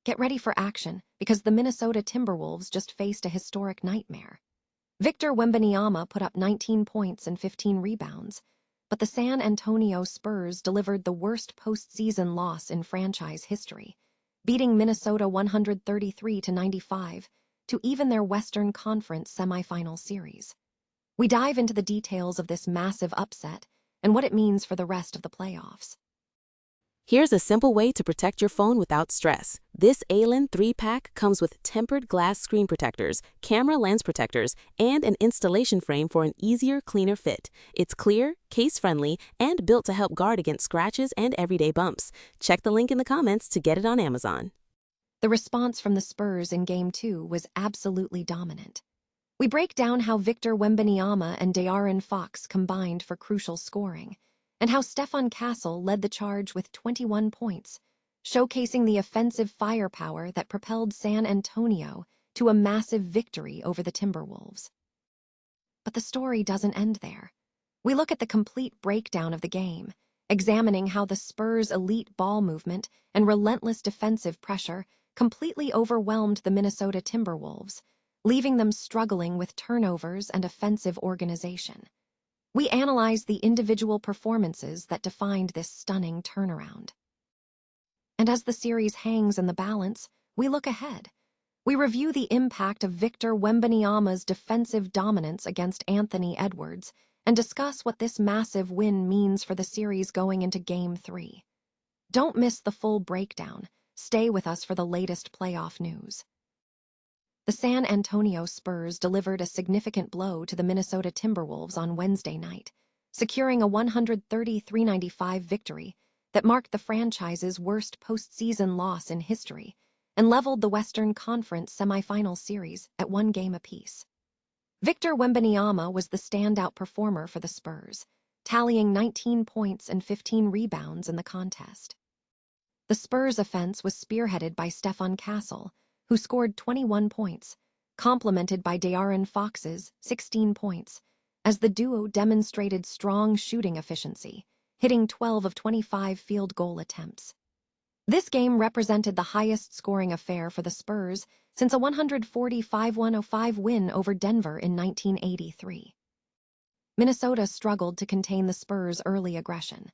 Get ready for action, because the Minnesota Timberwolves just faced a historic nightmare. Victor Wembanyama put up 19 points and 15 rebounds, but the San Antonio Spurs delivered the worst postseason loss in franchise history, beating Minnesota 133-95 to even their Western Conference semifinal series. We dive into the details of this massive upset and what it means for the rest of the playoffs. Here's a simple way to protect your phone without stress. This ALAN 3-pack comes with tempered glass screen protectors, camera lens protectors, and an installation frame for an easier, cleaner fit. It's clear, case-friendly, and built to help guard against scratches and everyday bumps. Check the link in the comments to get it on Amazon. The response from the Spurs in Game 2 was absolutely dominant. We break down how Victor Wembanyama and De'Aaron Fox combined for crucial scoring, and how Stephon Castle led the charge with 21 points, showcasing the offensive firepower that propelled San Antonio to a massive victory over the Timberwolves. But the story doesn't end there. We look at the complete breakdown of the game, examining how the Spurs' elite ball movement and relentless defensive pressure completely overwhelmed the Minnesota Timberwolves, leaving them struggling with turnovers and offensive organization. We analyze the individual performances that defined this stunning turnaround. And as the series hangs in the balance, we look ahead. We review the impact of Victor Wembanyama's defensive dominance against Anthony Edwards and discuss what this massive win means for the series going into Game 3. Don't miss the full breakdown. Stay with us for the latest playoff news. The San Antonio Spurs delivered a significant blow to the Minnesota Timberwolves on Wednesday night, securing a 133-95 victory that marked the franchise's worst postseason loss in history and leveled the Western Conference semifinal series at 1 game apiece. Victor Wembanyama was the standout performer for the Spurs, tallying 19 points and 15 rebounds in the contest. The Spurs' offense was spearheaded by Stephon Castle, who scored 21 points, complemented by De'Aaron Fox's 16 points, as the duo demonstrated strong shooting efficiency, hitting 12 of 25 field goal attempts. This game represented the highest-scoring affair for the Spurs since a 145-105 win over Denver in 1983. Minnesota struggled to contain the Spurs' early aggression.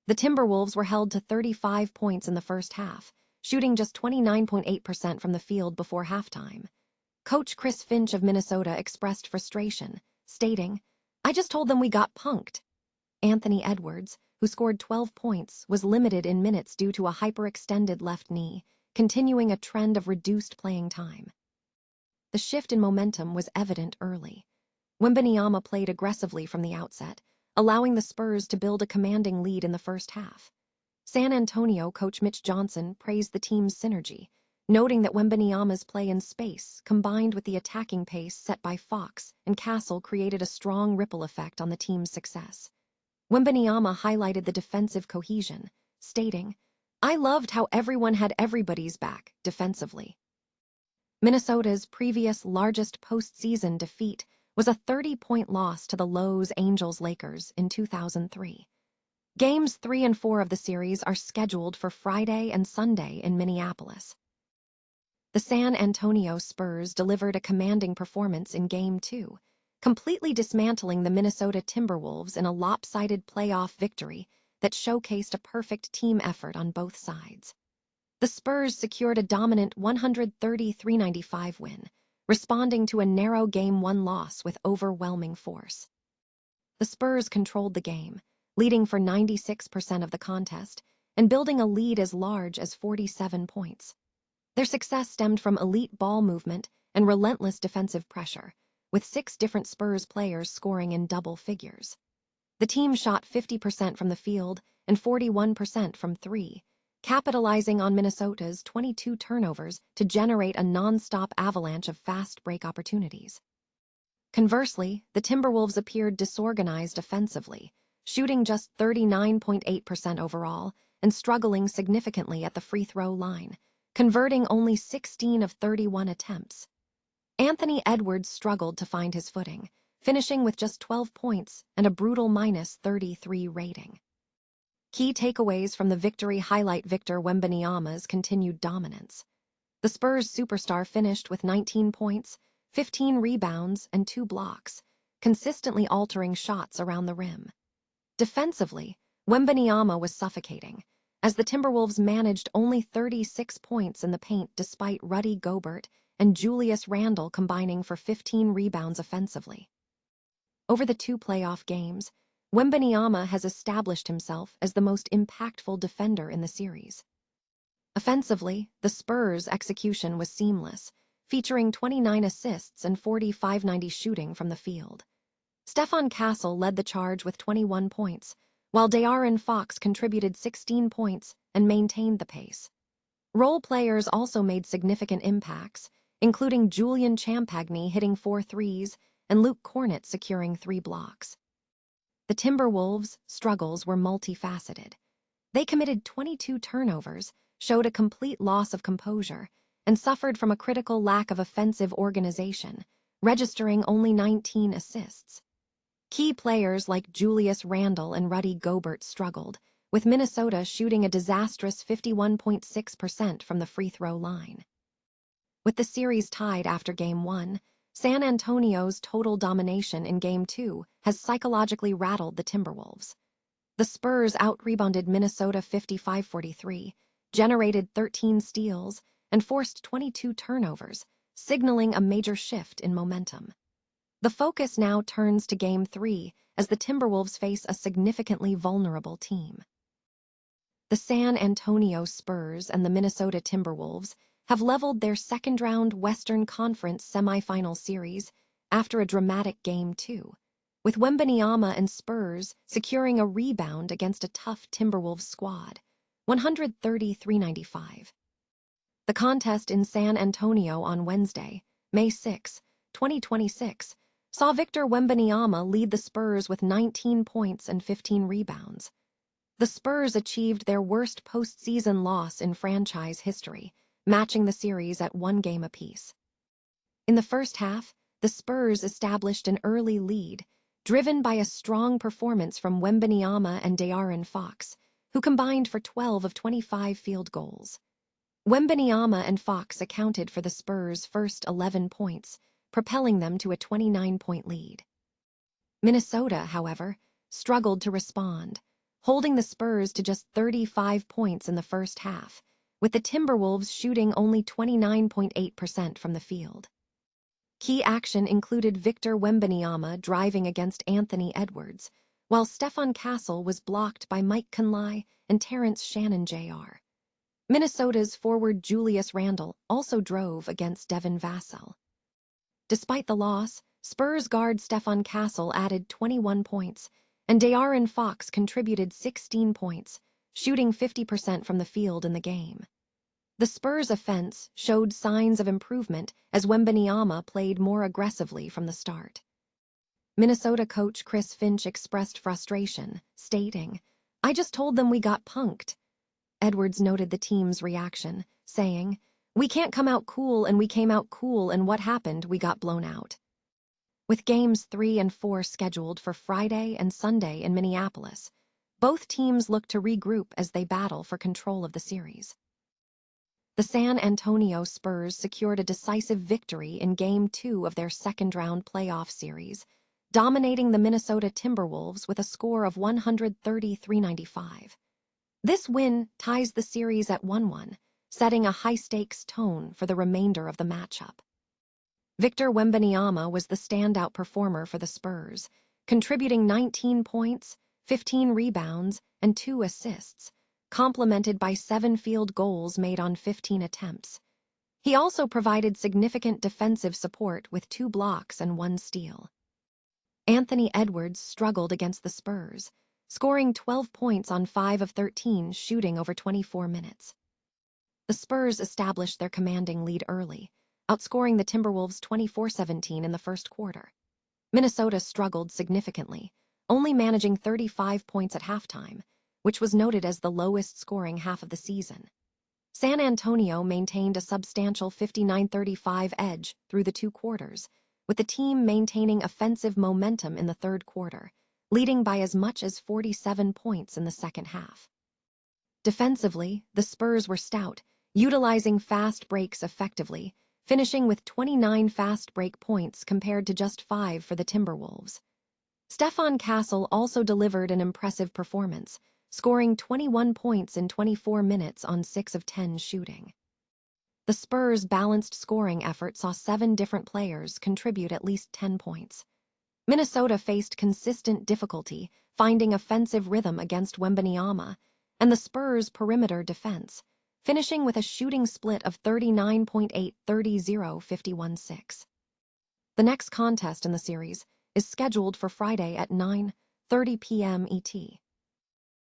The Timberwolves were held to 35 points in the first half, shooting just 29.8% from the field before halftime. Coach Chris Finch of Minnesota expressed frustration, stating, "I just told them we got punked." Anthony Edwards, who scored 12 points, was limited in minutes due to a hyperextended left knee, continuing a trend of reduced playing time. The shift in momentum was evident early. Wembanyama played aggressively from the outset, allowing the Spurs to build a commanding lead in the first half. San Antonio coach Mitch Johnson praised the team's synergy, noting that Wembanyama's play in space, combined with the attacking pace set by Fox and Castle, created a strong ripple effect on the team's success. Wembanyama highlighted the defensive cohesion, stating, "I loved how everyone had everybody's back defensively." Minnesota's previous largest postseason defeat was a 30-point loss to the Los Angeles Lakers in 2003. Games 3 and 4 of the series are scheduled for Friday and Sunday in Minneapolis. The San Antonio Spurs delivered a commanding performance in Game 2, completely dismantling the Minnesota Timberwolves in a lopsided playoff victory that showcased a perfect team effort on both sides. The Spurs secured a dominant 133-95 win, responding to a narrow Game 1 loss with overwhelming force. The Spurs controlled the game, leading for 96% of the contest and building a lead as large as 47 points. Their success stemmed from elite ball movement and relentless defensive pressure, with 6 different Spurs players scoring in double figures. The team shot 50% from the field and 41% from 3, capitalizing on Minnesota's 22 turnovers to generate a non-stop avalanche of fast break opportunities. Conversely, the Timberwolves appeared disorganized offensively, shooting just 39.8% overall and struggling significantly at the free throw line, converting only 16 of 31 attempts. Anthony Edwards struggled to find his footing, finishing with just 12 points and a brutal -33 rating. Key takeaways from the victory highlight Victor Wembanyama's continued dominance. The Spurs superstar finished with 19 points, 15 rebounds, and 2 blocks, consistently altering shots around the rim. Defensively, Wembanyama was suffocating, as the Timberwolves managed only 36 points in the paint despite Rudy Gobert and Julius Randle combining for 15 rebounds offensively. Over the 2 playoff games, Wembanyama has established himself as the most impactful defender in the series. Offensively, the Spurs' execution was seamless, featuring 29 assists and 45-90 shooting from the field. Stephon Castle led the charge with 21 points, while De'Aaron Fox contributed 16 points and maintained the pace. Role players also made significant impacts, including Julian Champagny hitting 4 threes and Luke Kornet securing 3 blocks. The Timberwolves' struggles were multifaceted. They committed 22 turnovers, showed a complete loss of composure, and suffered from a critical lack of offensive organization, registering only 19 assists. Key players like Julius Randle and Rudy Gobert struggled, with Minnesota shooting a disastrous 51.6% from the free throw line. With the series tied after Game 1, San Antonio's total domination in Game 2 has psychologically rattled the Timberwolves. The Spurs out-rebounded Minnesota 55-43, generated 13 steals, and forced 22 turnovers, signaling a major shift in momentum. The focus now turns to Game 3 as the Timberwolves face a significantly vulnerable team. The San Antonio Spurs and the Minnesota Timberwolves have leveled their second-round Western Conference semifinal series after a dramatic Game 2, with Wembanyama and Spurs securing a rebound against a tough Timberwolves squad, 133-95. The contest in San Antonio on Wednesday, May 6, 2026, saw Victor Wembanyama lead the Spurs with 19 points and 15 rebounds. The Spurs achieved their worst postseason loss in franchise history, matching the series at 1 game apiece. In the first half, the Spurs established an early lead, driven by a strong performance from Wembanyama and De'Aaron Fox, who combined for 12 of 25 field goals. Wembanyama and Fox accounted for the Spurs' first 11 points, propelling them to a 29-point lead. Minnesota, however, struggled to respond, holding the Spurs to just 35 points in the first half, with the Timberwolves shooting only 29.8% from the field. Key action included Victor Wembanyama driving against Anthony Edwards, while Stephon Castle was blocked by Mike Conley and Terrence Shannon Jr. Minnesota's forward Julius Randle also drove against Devin Vassell. Despite the loss, Spurs guard Stephon Castle added 21 points, and De'Aaron Fox contributed 16 points, shooting 50% from the field in the game. The Spurs' offense showed signs of improvement as Wembanyama played more aggressively from the start. Minnesota coach Chris Finch expressed frustration, stating, "I just told them we got punked." Edwards noted the team's reaction, saying, "We can't come out cool and we came out cool and what happened, we got blown out." With Games 3 and 4 scheduled for Friday and Sunday in Minneapolis, both teams look to regroup as they battle for control of the series. The San Antonio Spurs secured a decisive victory in Game 2 of their second-round playoff series, dominating the Minnesota Timberwolves with a score of 133-95. This win ties the series at 1-1, setting a high-stakes tone for the remainder of the matchup. Victor Wembanyama was the standout performer for the Spurs, contributing 19 points, 15 rebounds, and 2 assists, complemented by 7 field goals made on 15 attempts. He also provided significant defensive support with 2 blocks and 1 steal. Anthony Edwards struggled against the Spurs, scoring 12 points on 5 of 13 shooting over 24 minutes. The Spurs established their commanding lead early, outscoring the Timberwolves 24-17 in the first quarter. Minnesota struggled significantly, only managing 35 points at halftime, which was noted as the lowest scoring half of the season. San Antonio maintained a substantial 59-35 edge through the 2 quarters, with the team maintaining offensive momentum in the third quarter, leading by as much as 47 points in the second half. Defensively, the Spurs were stout, utilizing fast breaks effectively, finishing with 29 fast break points compared to just 5 for the Timberwolves. Stephon Castle also delivered an impressive performance, scoring 21 points in 24 minutes on 6 of 10 shooting. The Spurs' balanced scoring effort saw 7 different players contribute at least 10 points. Minnesota faced consistent difficulty finding offensive rhythm against Wembanyama and the Spurs' perimeter defense, finishing with a shooting split of 39.8, 30-0, 51-6. The next contest in the series is scheduled for Friday at 9:30 p.m. ET.